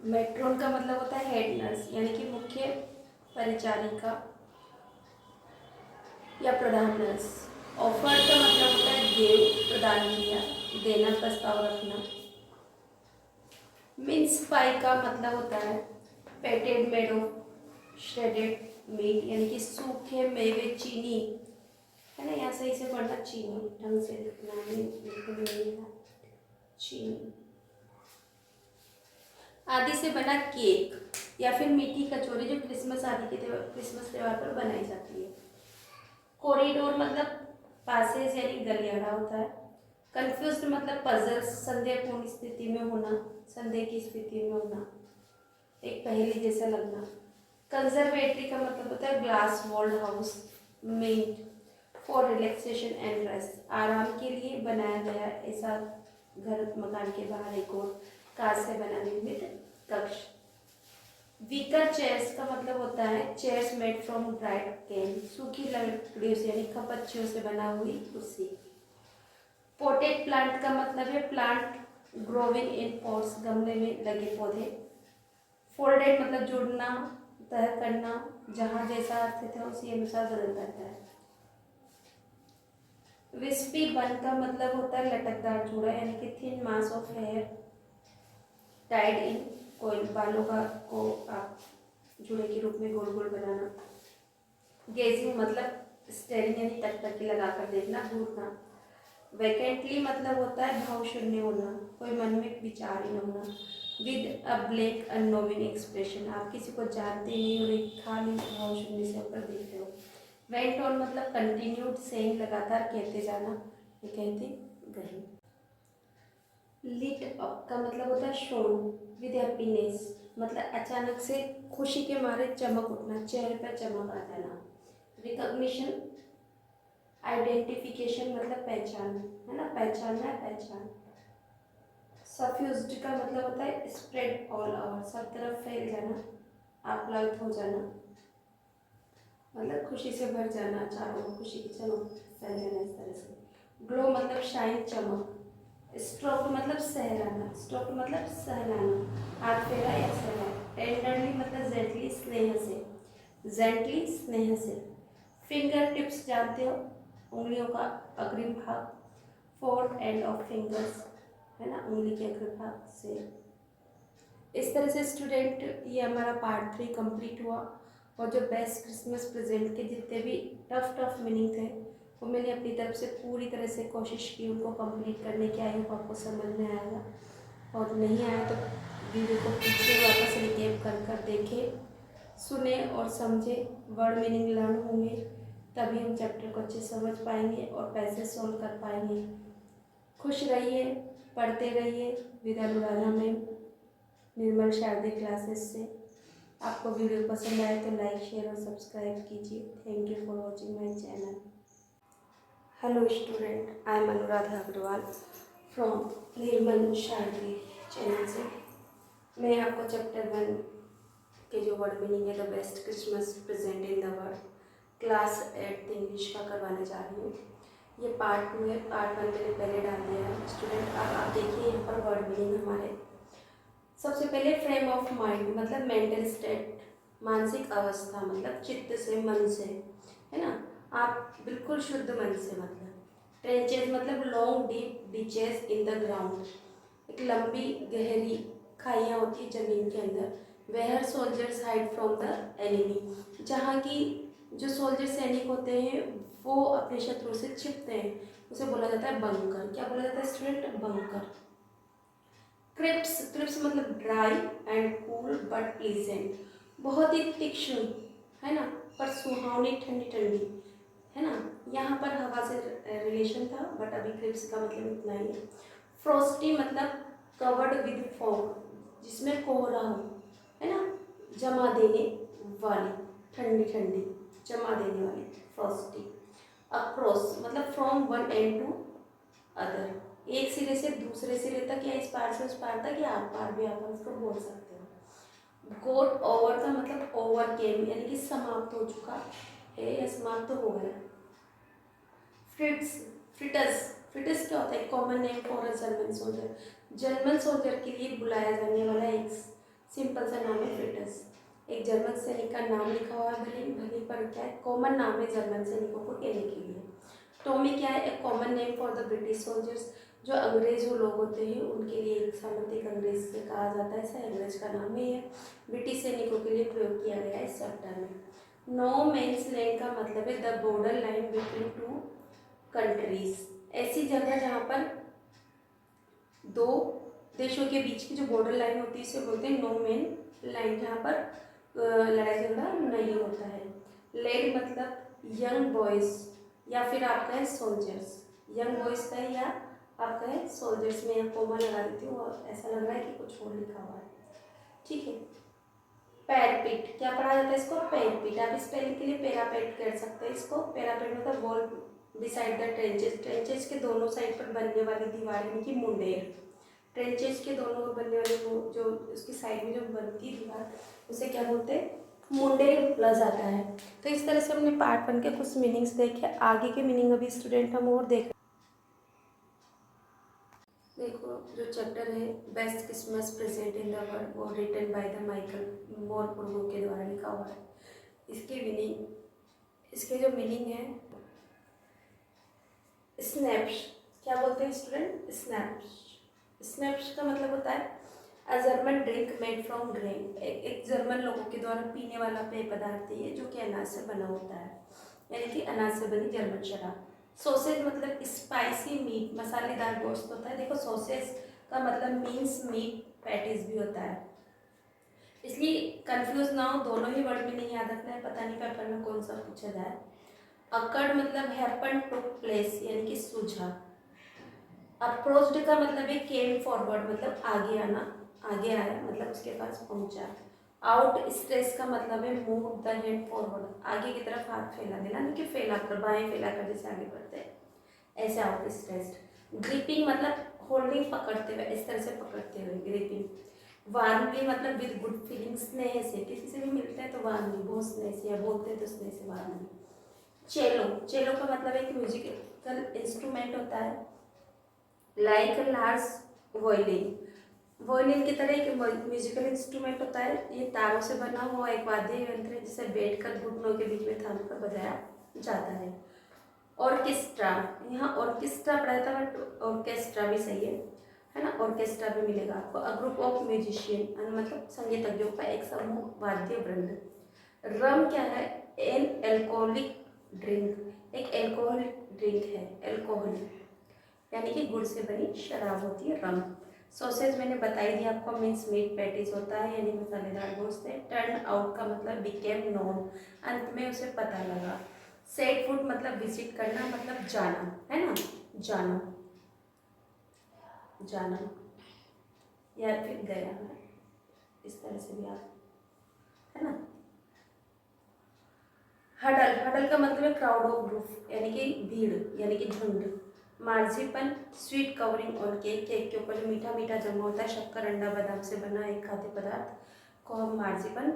Matron का मतलब होता है हेड नर्स यानी कि मुख्य परिचारिका या प्रधान नर्स। ऑफर्ड का मतलब होता है गिव, प्रदान किया, देना, प्रस्ताव रखना। मिन्स पाई का मतलब होता है पेटेड मेड ऑफ श्रेडेड मीट यानी कि सूखे मेवे, चीनी, है ना। यहाँ सही से पढ़ना, चीनी ढंग से लिखना है, बिल्कुल नहीं था, चीनी आदि से बना केक या फिर मीठी कचौरी जो क्रिसमस आदि के क्रिसमस त्यौहार पर बनाई जाती है। कॉरिडोर मतलब पासेज यानी गलियारा होता है। कंफ्यूज्ड मतलब पजल, संदेहपूर्ण स्थिति में होना, संदेह की स्थिति में होना, एक पहेली जैसा लगना। कंजर्वेटरी का मतलब होता है glass walled house made for relaxation and rest, आराम के लिए बनाया गया ऐसा घर, मकान के बाहर एक और कांच से बना निर्मित कक्ष। वीकर चेयर्स का मतलब होता है चेयर्स मेड फ्रॉम ड्राइड केन, सूखी लकड़ियों से यानी खपच्चियों से बना हुई कुर्सी। पोटेड प्लांट का मतलब है प्लांट ग्रोविंग इन पॉट्स, गमले में लगे पौधे। फोल्डेड मतलब जुड़ना, तह करना, जहाँ जैसा स्थित है उसी अनुसार बदल जाता है। विस्पी बन का मतलब होता है लटकदार जूड़ा यानी कि thin mass of hair tied in coil, बालों का को आप जूड़े के रूप में गोल गोल बनाना। गेजिंग मतलब स्टेरिंग यानी टकटकी लगाकर देखना, घूरना। वैकेंटली मतलब होता है भाव शून्य होना, कोई मन में विचार ही न होना। With a blank annoying expression, आप किसी को जानते नहीं और एक खाली भाव शून्य से ऊपर देख रहे हो। वेंट ऑन मतलब कंटिन्यूड सेइंग, लगातार कहते जाना, ये कहते गए। लिट अप का मतलब होता है शोन विद हैप्पीनेस, मतलब अचानक से खुशी के मारे चमक उठना, चेहरे पर चमक आ जाना। रिकॉग्निशन, आइडेंटिफिकेशन मतलब पहचान, है ना, पहचानना है, पहचान। सफ्यूज्ड का मतलब होता है स्प्रेड ऑल ओवर, सब तरफ फैल जाना, आप्लावित हो जाना, मतलब खुशी से भर जाना, चारों ओर खुशी की चमक फैल जाना इस तरह से। ग्लो मतलब शाइन, चमक। स्ट्रोक मतलब सहलाना, स्ट्रोक मतलब सहलाना, हाथ फेरा या सहला। टेंडरली मतलब जेंटली, स्नेह से, जेंटली स्नेह से। फिंगर टिप्स जानते हो, उंगलियों का अग्रिम भाग, फोर्थ एंड ऑफ फिंगर्स, है ना, उंगली के अग्रिम भाग से। इस तरह से स्टूडेंट ये हमारा पार्ट 3 कंप्लीट हुआ। और जो बेस्ट क्रिसमस प्रेजेंट के जितने भी टफ मीनिंग थे वो मैंने अपनी तरफ से पूरी तरह से कोशिश की उनको कंप्लीट करने की। आई होप आपको समझ में आएगा, और नहीं आया तो वीडियो को पीछे वापस रिकेप कर देखें, सुने और समझे, वर्ड मीनिंग लर्न होंगे, तभी हम चैप्टर को अच्छे समझ पाएंगे और पैसे सॉल्व कर पाएंगे। खुश रहिए, पढ़ते रहिए with Anuradha ma'am, Nirmal Sharde classes से। आपको वीडियो पसंद आए तो लाइक, शेयर और सब्सक्राइब कीजिए। Thank you for watching my channel. Hello student, I am Anuradha Agarwal from Nirmal Sharde channel से। मैं आपको चैप्टर 1 के जो वर्ड मीनिंग है the best Christmas present in the world class 8 English का करवाने जा रही हूँ। ये पार्ट 2 है, पार्ट 1 मैंने पहले डाल दिया है स्टूडेंट। अब आप देखिए यहाँ पर वर्ड मीनिंग हमारे। सबसे पहले फ्रेम ऑफ माइंड मतलब मेंटल स्टेट, मानसिक अवस्था, मतलब चित्त से, मन से, है ना, आप बिल्कुल शुद्ध मन से। मतलब ट्रेंचेस मतलब long deep ditches in the ground, एक लंबी गहरी खाइयाँ होती है जमीन के अंदर। Where soldiers hide from the enemy, जहाँ की जो सोल्जर सैनिक होते हैं वो अपने शत्रु से छिपते हैं, उसे बोला जाता है बंकर। क्या बोला जाता है स्टूडेंट? बंकर। क्रिप्स, क्रिप्स मतलब dry and cool but pleasant, बहुत ही तीक्ष्ण, है ना, पर सुहावनी, ठंडी ठंडी, है ना। यहाँ पर हवा से रिलेशन था बट अभी क्रिप्स का मतलब इतना ही है। फ्रॉस्टी मतलब कवर्ड विद फॉग, जिसमें कोहरा हो, है ना, जमा देने वाली, ठंडी ठंडी, जमा देने वाली, फ्रॉस्टी। अक्रॉस मतलब from one end to other, एक सिरे से दूसरे सिरे तक, या इस पार से उस पार तक, या आप पार भी आप इसको बोल सकते हो। गोट ओवर का मतलब ओवर केम यानी कि समाप्त हो चुका है या समाप्त हो गया। फ्रिट्स, फ्रिटस, फ्रिटस क्या होता है? Common name for a German soldier, German soldier के लिए बुलाया जाने वाला एक सिंपल सा नाम है फ्रिटस। एक जर्मन सैनिक का नाम लिखा हुआ है, भले भले पर क्या है, कॉमन नाम है जर्मन सैनिकों को कहने के लिए। टॉमी क्या है, एक common name for the British soldiers, जो अंग्रेज लोग होते हैं उनके लिए एक सामंतिक अंग्रेज से कहा जाता है, ऐसा अंग्रेज का नाम ही है। ब्रिटिश सैनिकों के लिए प्रयोग किया गया है इस चैप्टर में। नो मेंस लैंड का मतलब है the border line between two countries, ऐसी जगह जहाँ पर दो देशों के बीच की जो बॉर्डर लाइन होती है इसे बोलते हैं नो मेन लाइन, जहाँ पर लड़ाई झगड़ा नहीं होता है। लेड मतलब यंग बॉयज या फिर आपका है सोल्जर्स, यंग बॉयज का है या आपका है सोल्जर्स में यहाँ कोमा लगा देती हूँ और ऐसा लग रहा है कि कुछ और लिखा हुआ है, ठीक है। पैरापेट क्या पढ़ा जाता है इसको, पैरापेट, आप स्पेलिंग के लिए पैरापेट कर सकते हैं इसको। पैरापेट मतलब wall beside the trenches, trenches के दोनों साइड पर बनने वाली दीवार यानी कि मुंडेर, ट्रेंचेस के दोनों ओर बनने वाले वो जो उसकी साइड में जो बनती है दीवार उसे क्या बोलते हैं, मुंडेर बोला जाता है। तो इस तरह से हमने पार्ट 1 के कुछ मीनिंग्स देखे, आगे के मीनिंग अभी स्टूडेंट हम और देखें। देखो जो चैप्टर है best Christmas present in the world, वो रिटन बाय द माइकल मोरपुर्गो के द्वारा लिखा हुआ है। इसके मीनिंग, इसके जो मीनिंग है, स्नैप्स क्या बोलते हैं स्टूडेंट, स्नैप्स, स्नैप्स का मतलब होता है a German drink made from grain, एक जर्मन लोगों के द्वारा पीने वाला पेय पदार्थ है जो कि अनाज से बना होता है, यानी कि अनाज से बनी जर्मन शराब। सॉसेज मतलब स्पाइसी मीट, मसालेदार गोश्त होता है। देखो सॉसेज का मतलब मीन्स मीट पैटीज भी होता है, इसलिए कंफ्यूज ना हो, दोनों ही वर्ड में नहीं याद रखना है, पता नहीं पेपर में कौन सा पूछा जाए। अकर्ड मतलब हैपन, टुक प्लेस यानी कि सूझा। अप्रोच्ड का मतलब है केम फॉरवर्ड मतलब आगे आना, आगे आया मतलब उसके पास पहुंचा। आउट स्ट्रेस का मतलब है मूव द हैंड फॉरवर्ड, आगे की तरफ हाथ फैला देना, यानी कि फैला कर, बाएं फैला कर जैसे आगे बढ़ते हैं ऐसे आउट स्ट्रेस्ड। ग्रिपिंग मतलब होल्डिंग पकड़ते हुए, इस तरह से पकड़ते हुए ग्रिपिंग। वार्मली मतलब विद गुड फीलिंग, स्नेह से, किसी से भी मिलते हैं तो वार्मली, बहुत स्नेह से, या बोलते हैं तो स्नेह से वार्मली। चेलो, चेलो का मतलब एक म्यूजिकल इंस्ट्रूमेंट होता है, लाइक लार्ज वॉयलिन, वॉयलिन की तरह एक म्यूजिकल इंस्ट्रूमेंट होता है, ये तारों से बना हुआ एक वाद्य यंत्र है जिसे बैठकर घुटनों के बीच में थाम कर बजाया जाता है। ऑर्केस्ट्रा, यहाँ ऑर्केस्ट्रा पढ़ा था बट ऑर्केस्ट्रा भी सही है ना, ऑर्केस्ट्रा भी मिलेगा आपको। अ ग्रुप ऑफ म्यूजिशियन मतलब संगीतज्ञों का एक समूह, वाद्य वृंद। रम क्या है, एन एल्कोहलिक ड्रिंक, एक एल्कोहलिक ड्रिंक है, एल्कोहल यानी कि गुड़ से बनी शराब होती है रम। सॉसेज मैंने बताई दिया आपको, मीन्स मीट पैटीज होता है यानी मसालेदार गोश्त है। टर्न आउट का मतलब बिकेम नोन, अंत में उसे पता लगा। सेट फुट मतलब विजिट करना मतलब जाना, है ना, जाना, जाना या फिर गया है, इस तरह से भी आप, है ना। हडल, हडल का मतलब है क्राउड ऑफ ग्रुप यानी कि भीड़ यानी कि झुंड। मार्जिपन स्वीट कवरिंग और केक, केक के ऊपर जो मीठा मीठा जमा होता है, शक्कर अंडा बादाम से बना एक खाद्य पदार्थ को हम मार्जिपन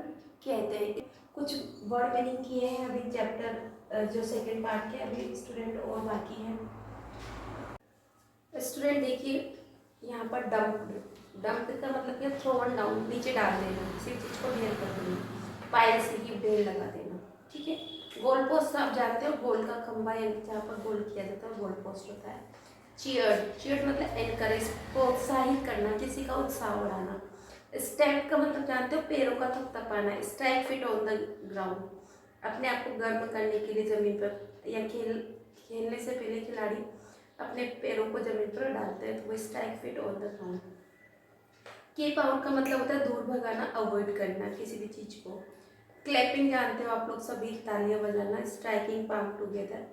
कहते हैं। कुछ वर्ड मीनिंग किए हैं अभी चैप्टर जो सेकंड पार्ट के, अभी स्टूडेंट और बाकी हैं। स्टूडेंट देखिए यहाँ पर डंप, डंप का मतलब क्या, थ्रोन डाउन, नीचे डाल देना, किसी चीज़ को ढेर कर देना, पायल से ही ढेर लगा देना, ठीक है। गोल पोस्ट आप जानते हो, गोल का खंबा यानी जहाँ पर गोल किया जाता है गोल पोस्ट होता है। चीयर, चीयर मतलब एनकरेज, प्रोत्साहित करना, किसी का उत्साह बढ़ाना। स्टैम्प का मतलब जानते हो, पैरों का थपथपाना। Strike feet on the ground, अपने आप को गर्म करने के लिए जमीन पर, या खेलने से पहले खिलाड़ी अपने पैरों को जमीन पर डालते हैं तो वो strike feet on the ground. Keep out का मतलब होता है दूर भगाना, अवॉइड करना किसी भी चीज़ को। क्लैपिंग जानते हो आप लोग सभी, तालियां बजाना। Striking palm together.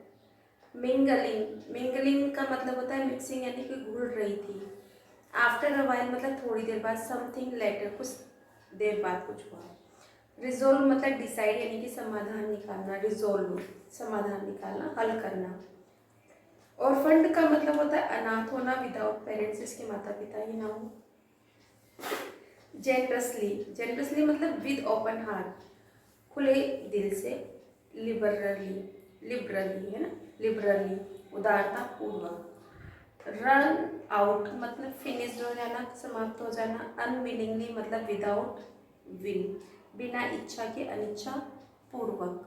Mingling, mingling का मतलब होता है मिक्सिंग यानी कि घुल रही थी। आफ्टर अ वाइल मतलब थोड़ी देर बाद। समथिंग लेटर कुछ देर बाद कुछ हुआ। रिजोल्व मतलब डिसाइड यानी कि समाधान निकालना, रिजोल्व समाधान निकालना, हल करना। ऑर्फन्ड का मतलब होता है अनाथ होना, विदाउट पेरेंट्स, इसके माता पिता ही ना हो। जेनरसली, जेनरसली मतलब विद ओपन हार्ट, खुले दिल से। लिबरली, लिबरली है ना, लिबरली उदारता पूर्वक। रन आउट मतलब फिनिश हो जाना, समाप्त हो जाना। अनविलिंगली मतलब विदाउट विल, बिना इच्छा के, अनिच्छा पूर्वक।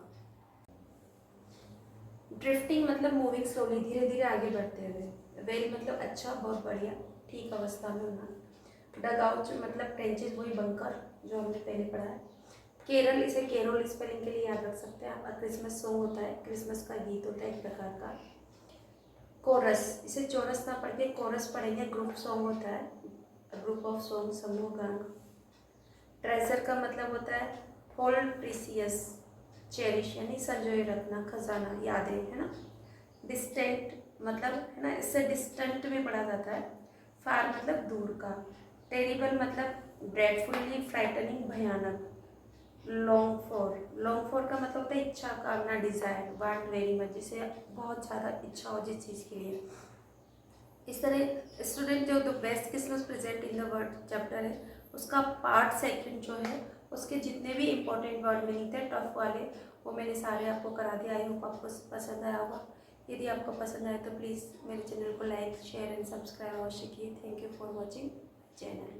ड्रिफ्टिंग मतलब मूविंग स्लोली, धीरे धीरे आगे बढ़ते हुए। वेल मतलब अच्छा, बहुत बढ़िया, ठीक अवस्था में होना। डग आउट मतलब ट्रेंचेस, वही बंकर जो हमने पहले पढ़ा है। केरल, इसे केरल स्पेलिंग के लिए याद रख सकते हैं आप। क्रिसमस सॉन्ग होता है, क्रिसमस का गीत होता है एक प्रकार का। कोरस, इसे चोरस ना पढ़ के कोरस पढ़ेंगे, ग्रुप सॉन्ग होता है, ग्रुप ऑफ सॉन्ग, समूह गान। ट्रेजर का मतलब होता है होल्ड, प्रीसियस, चेरिश यानी संजोए रखना, खजाना, यादें, है ना। डिस्टेंट मतलब है ना, इससे डिस्टेंट में पढ़ा जाता है। फार मतलब दूर का। टेरिबल मतलब ड्रेडफुली, फ्राइटनिंग, भयानक। लॉन्ग फॉर का मतलब होता है इच्छा, कामना, डिजायर, वांट वेरी मच, जिसे बहुत ज़्यादा इच्छा हो जिस चीज़ के लिए। इस तरह स्टूडेंट जो the best Christmas present in the world chapter है, उसका पार्ट सेकंड जो है, उसके जितने भी इंपॉर्टेंट वर्ड मीनिंग थे टफ वाले, वो मैंने सारे आपको करा दिया। आई होप आपको पसंद आया होगा। यदि आपको पसंद आए तो प्लीज़ मेरे चैनल को लाइक, शेयर एंड सब्सक्राइब अवश्य कीजिए। Thank you for watching channel.